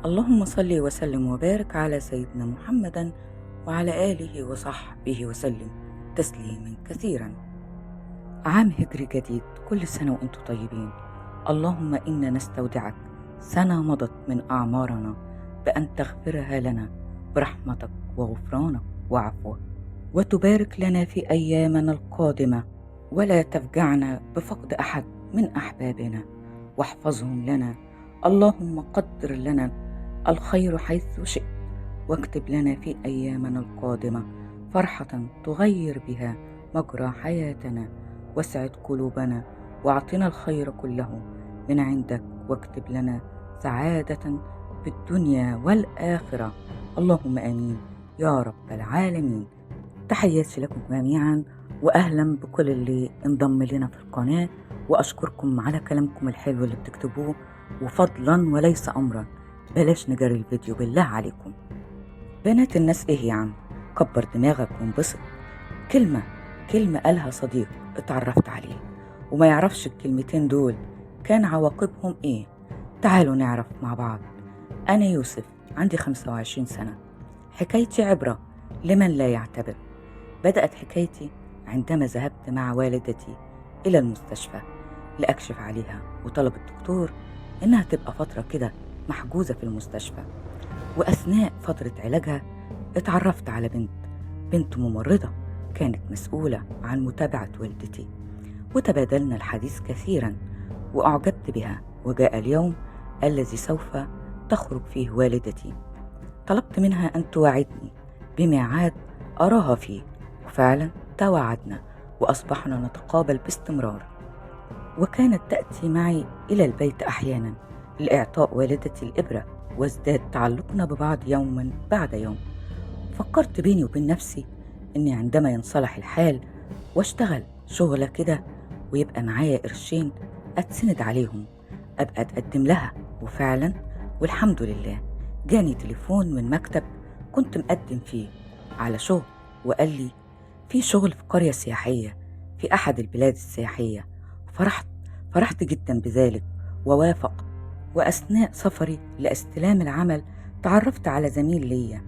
اللهم صل وسلم وبارك على سيدنا محمد وعلى آله وصحبه وسلم تسليما كثيرا. عام هجري جديد، كل سنة وأنتم طيبين. اللهم إنا نستودعك سنة مضت من أعمارنا بأن تغفرها لنا برحمتك وغفرانك وعفوك، وتبارك لنا في أيامنا القادمة، ولا تفجعنا بفقد أحد من أحبابنا، واحفظهم لنا. اللهم قدر لنا الخير حيث شئت، واكتب لنا في أيامنا القادمة فرحة تغير بها مجرى حياتنا، واسعد قلوبنا واعطنا الخير كله من عندك، واكتب لنا سعادة في الدنيا والآخرة. اللهم آمين يا رب العالمين. تحياتي لكم جميعا، وأهلا بكل اللي انضم لنا في القناة، وأشكركم على كلامكم الحلو اللي بتكتبوه، وفضلا وليس أمرا بلاش نجري الفيديو بالله عليكم. بنات الناس إيه يا عم؟ كبر دماغك وانبسط. كلمة قالها صديق اتعرفت عليه وما يعرفش الكلمتين دول كان عواقبهم إيه. تعالوا نعرف مع بعض. أنا يوسف، عندي 25 سنة. حكايتي عبرة لمن لا يعتبر. بدأت حكايتي عندما ذهبت مع والدتي إلى المستشفى لأكشف عليها، وطلب الدكتور إنها تبقى فترة كده محجوزة في المستشفى. وأثناء فترة علاجها اتعرفت على بنت ممرضة كانت مسؤولة عن متابعة والدتي، وتبادلنا الحديث كثيرا وأعجبت بها. وجاء اليوم الذي سوف تخرج فيه والدتي. طلبت منها أن توعدني بميعاد أراها فيه، وفعلا توعدنا وأصبحنا نتقابل باستمرار. وكانت تأتي معي إلى البيت أحيانا لإعطاء والدتي الإبرة، وازداد تعلقنا ببعض يوما بعد يوم. فكرت بيني وبين نفسي إني عندما ينصلح الحال واشتغل شغلة كده ويبقى معايا قرشين أتسند عليهم أبقى أتقدم لها. وفعلا والحمد لله جاني تليفون من مكتب كنت مقدم فيه على شغل، وقال لي في شغل في قرية سياحية في أحد البلاد السياحية. فرحت جدا بذلك ووافقت. وأثناء سفري لاستلام العمل تعرفت على زميل ليا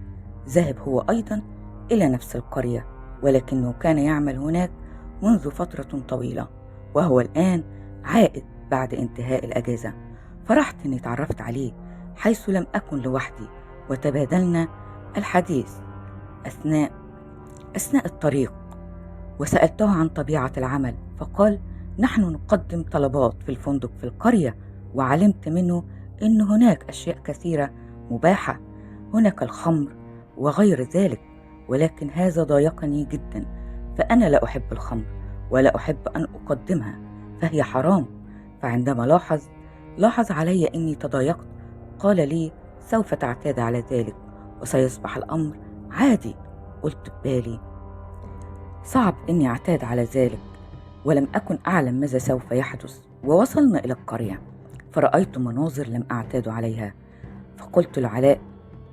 ذاهب هو أيضا إلى نفس القرية، ولكنه كان يعمل هناك منذ فترة طويلة، وهو الآن عائد بعد انتهاء الأجازة. فرحت إني تعرفت عليه حيث لم أكن لوحدي، وتبادلنا الحديث أثناء الطريق. وسألته عن طبيعة العمل، فقال نحن نقدم طلبات في الفندق في القرية، وعلمت منه أن هناك أشياء كثيرة مباحة، هناك الخمر وغير ذلك، ولكن هذا ضايقني جدا، فأنا لا أحب الخمر ولا أحب أن أقدمها، فهي حرام. فعندما لاحظ علي أني تضايقت قال لي سوف تعتاد على ذلك وسيصبح الأمر عادي. قلت ببالي صعب أني أعتاد على ذلك، ولم أكن أعلم ماذا سوف يحدث. ووصلنا إلى القرية فرأيت مناظر لم أعتاد عليها، فقلت لعلاء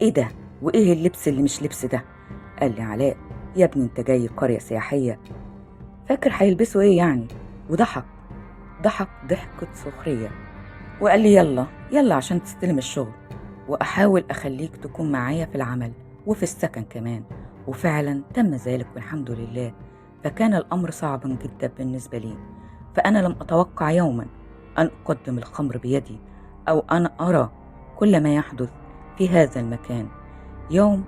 إيه ده؟ وإيه اللبس اللي مش لبس ده؟ قال لي علاء يا ابني أنت جاي قرية سياحية، فاكر هيلبسوا إيه يعني؟ وضحك ضحكة سخرية، وقال لي يلا عشان تستلم الشغل، وأحاول أخليك تكون معايا في العمل وفي السكن كمان. وفعلا تم ذلك والحمد لله. فكان الأمر صعبا جدا بالنسبة لي، فأنا لم أتوقع يوما أن أقدم الخمر بيدي أو أن أرى كل ما يحدث في هذا المكان يوم.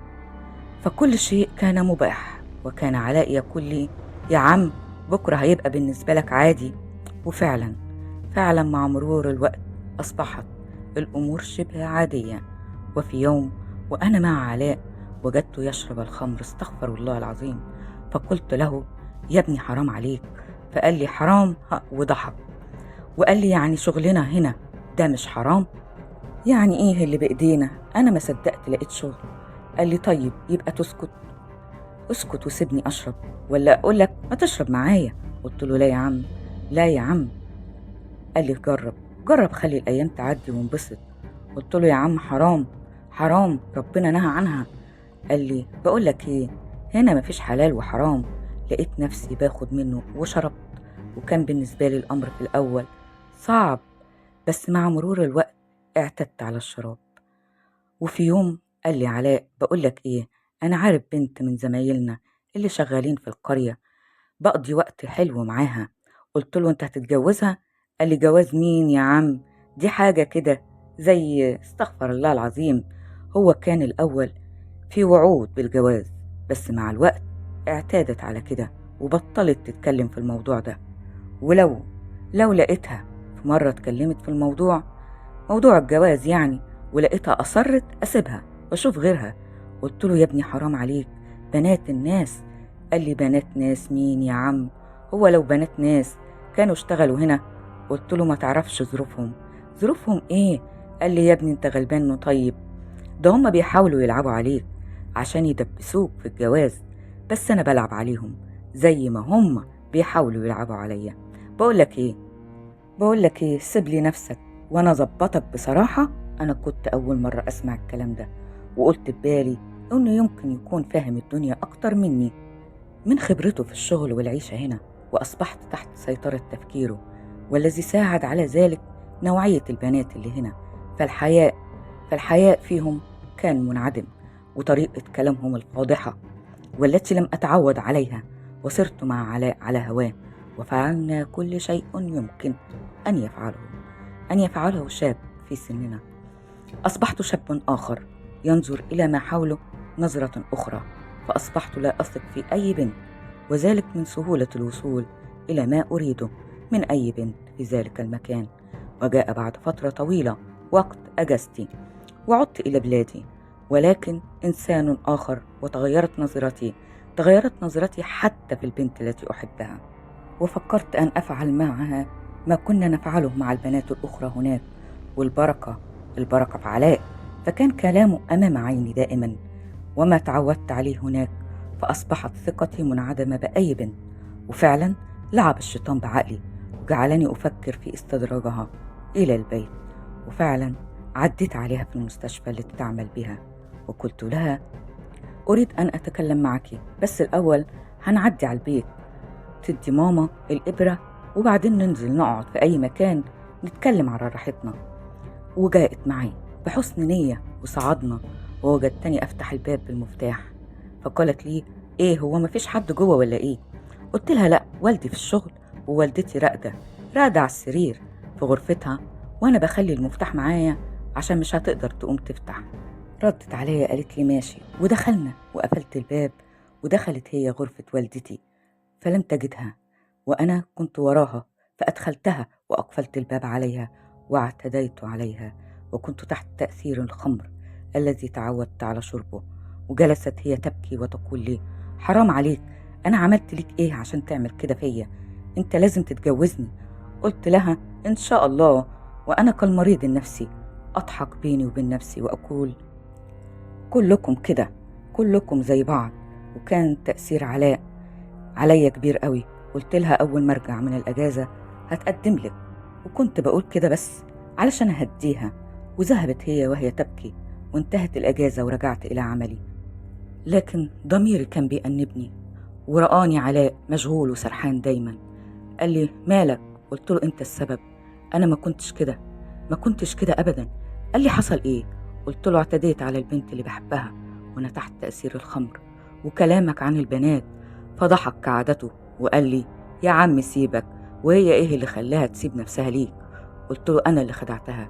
فكل شيء كان مباح، وكان علاء يقول لي يا عم بكرة هيبقى بالنسبة لك عادي. وفعلا مع مرور الوقت أصبحت الأمور شبه عادية. وفي يوم وأنا مع علاء وجدته يشرب الخمر، استغفر الله العظيم. فقلت له يا ابني حرام عليك. فقال لي حرام وضحك وقال لي يعني شغلنا هنا ده مش حرام؟ يعني ايه اللي بإيدينا؟ أنا ما صدقت لقيت شغل. قال لي طيب يبقى اسكت وسيبني أشرب، ولا أقول لك ما تشرب معايا؟ قلت له لا يا عم. قال لي جرب خلي الأيام تعدي وانبسط. قلت له يا عم حرام ربنا نهى عنها. قال لي بقول لك ايه، هنا مفيش حلال وحرام. لقيت نفسي باخد منه وشربت، وكان بالنسبة لي الأمر في الأول صعب، بس مع مرور الوقت اعتدت على الشراب. وفي يوم قال لي: علاء، بقولك إيه، أنا عارف بنت من زمايلنا اللي شغالين في القرية، بقضي وقت حلو معاها. قلت له: أنت هتتجوزها؟ قال لي: جواز مين يا عم؟ دي حاجة كده زي استغفر الله العظيم. هو كان الأول في وعود بالجواز، بس مع الوقت اعتادت على كده وبطلت تتكلم في الموضوع ده. ولو لقيتها في مرة اتكلمت في موضوع الجواز يعني، ولقيتها أصرت، أسيبها وأشوف غيرها. قلت له: يا ابني حرام عليك، بنات الناس. قال لي: بنات ناس مين يا عم؟ هو لو بنات ناس كانوا اشتغلوا هنا؟ قلت له: ما تعرفش ظروفهم ايه؟ قال لي: يا ابني انت غلبان وطيب، ده هما بيحاولوا يلعبوا عليك عشان يدبسوك في الجواز، بس انا بلعب عليهم زي ما هما بيحاولوا يلعبوا عليا. بقولك ايه، سيب لي نفسك وانا ظبطك. بصراحة انا كنت اول مرة اسمع الكلام ده، وقلت ببالي انه يمكن يكون فاهم الدنيا اكتر مني من خبرته في الشغل والعيشة هنا، واصبحت تحت سيطرة تفكيره، والذي ساعد على ذلك نوعية البنات اللي هنا. فالحياء فالحياء فيهم كان منعدم، وطريقة كلامهم الفاضحة والتي لم أتعود عليها. وصرت مع علاء على هواه، وفعلنا كل شيء يمكن أن يفعله شاب في سننا. أصبحت شاب آخر ينظر إلى ما حوله نظرة أخرى، فأصبحت لا أثق في أي بنت، وذلك من سهولة الوصول إلى ما أريده من أي بنت في ذلك المكان. وجاء بعد فترة طويلة وقت أجازتي، وعدت إلى بلادي، ولكن إنسان آخر، تغيرت نظرتي حتى في البنت التي أحبها، وفكرت أن أفعل معها ما كنا نفعله مع البنات الأخرى هناك. البركة في علاء، فكان كلامه أمام عيني دائما وما تعودت عليه هناك، فأصبحت ثقتي منعدمة بأي بنت. وفعلا لعب الشيطان بعقلي وجعلني أفكر في استدراجها إلى البيت. وفعلا عديت عليها في المستشفى التي تعمل بها، وقلت لها: أريد أن أتكلم معك، بس الأول هنعدي على البيت تدي ماما الإبرة، وبعدين ننزل نقعد في أي مكان نتكلم على راحتنا. وجاءت معي بحسن نية وصعدنا، ووجدتني أفتح الباب بالمفتاح، فقالت لي: إيه، هو مفيش حد جوه ولا إيه؟ قلت لها: لأ، والدي في الشغل ووالدتي راقدة على السرير في غرفتها، وأنا بخلي المفتاح معايا عشان مش هتقدر تقوم تفتح. ردت عليا قالت لي: ماشي. ودخلنا وقفلت الباب، ودخلت هي غرفة والدتي فلم تجدها، وأنا كنت وراها، فأدخلتها وأقفلت الباب عليها واعتديت عليها، وكنت تحت تأثير الخمر الذي تعودت على شربه. وجلست هي تبكي وتقول لي: حرام عليك، أنا عملت لك إيه عشان تعمل كده فيا؟ أنت لازم تتجوزني. قلت لها: إن شاء الله. وأنا كالمريض النفسي أضحك بيني وبين نفسي وأقول: كلكم كده، كلكم زي بعض. وكان تأثير علاء عليا كبير قوي. قلت لها أول ما أرجع من الأجازة هتقدم لك، وكنت بقول كده بس علشان أهديها. وذهبت هي وهي تبكي، وانتهت الأجازة ورجعت إلى عملي. لكن ضميري كان بيأنبني، ورآني علاء مشغول وسرحان دايما. قال لي: مالك؟ قلت له: أنت السبب، أنا ما كنتش كده أبدا. قال لي: حصل إيه؟ قلت له: اعتديت على البنت اللي بحبها وأنا تحت تأثير الخمر وكلامك عن البنات. فضحك كعادته وقال لي: يا عم سيبك، وهي إيه اللي خلاها تسيب نفسها ليك؟ قلت له: أنا اللي خدعتها.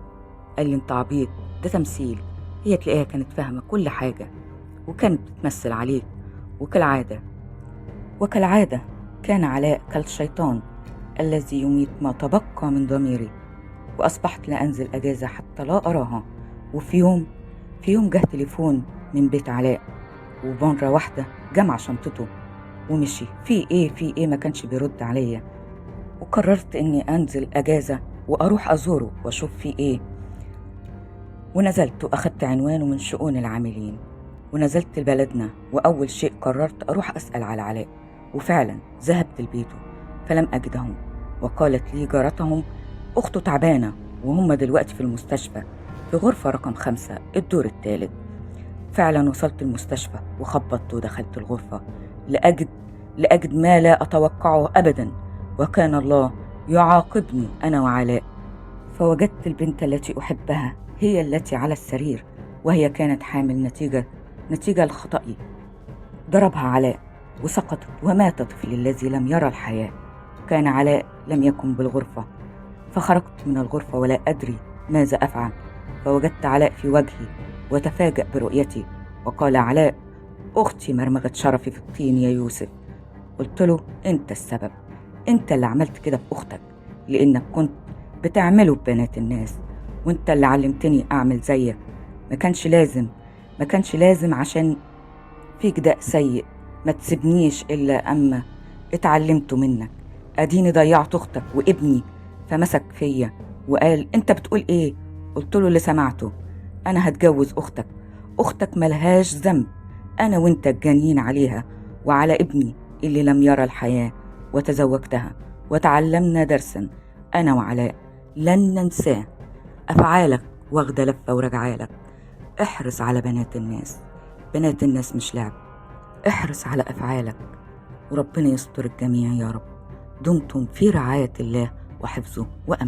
قال لي: أنت عبيط، ده تمثيل، هي تلاقيها كانت فاهمة كل حاجة وكانت بتمثل عليك. وكالعادة كان علاء كالشيطان الذي يميت ما تبقى من ضميري. وأصبحت لا أنزل أجازة حتى لا أراها. في يوم جه تليفون من بيت علاء، ومرة واحدة جمع شنطته ومشي. في ايه ما كانش بيرد عليا. وقررت اني انزل اجازة واروح ازوره واشوف في ايه. ونزلت واخدت عنوانه من شؤون العاملين، ونزلت لبلدنا، واول شيء قررت اروح اسأل على علاء. وفعلا ذهبت لبيته فلم اجدهم، وقالت لي جارتهم اخته تعبانة وهم دلوقتي في المستشفى في غرفة رقم 5 الدور الثالث. فعلا وصلت المستشفى وخبطت ودخلت الغرفة لأجد ما لا أتوقعه أبدا، وكان الله يعاقبني أنا وعلاء. فوجدت البنت التي أحبها هي التي على السرير، وهي كانت حامل نتيجة لخطئي. ضربها علاء وسقطت ومات طفلي الذي لم يرى الحياة. كان علاء لم يكن بالغرفة، فخرجت من الغرفة ولا أدري ماذا أفعل، فوجدت علاء في وجهي وتفاجأ برؤيتي، وقال: علاء، أختي مرمغت شرفي في الطين يا يوسف. قلت له: أنت السبب، أنت اللي عملت كده في أختك، لأنك كنت بتعمله ببنات الناس، وأنت اللي علمتني أعمل زيك. ما كانش لازم ما كانش لازم عشان فيك داء سيء ما تسيبنيش إلا أما اتعلمته منك. أديني ضيعت أختك وابني. فمسك فيا وقال: أنت بتقول إيه؟ قلت له اللي سمعته: أنا هتجوز أختك ملهاش ذنب، أنا وأنت الجانيين عليها وعلى ابني اللي لم يرى الحياة، وتزوجتها وتعلمنا درسا أنا وعلاء لن ننساه. أفعالك واخدة لفة ورجعالك. احرص على بنات الناس مش لعب. احرص على أفعالك، وربنا يستر الجميع يا رب. دمتم في رعاية الله وحفظه وأمانه.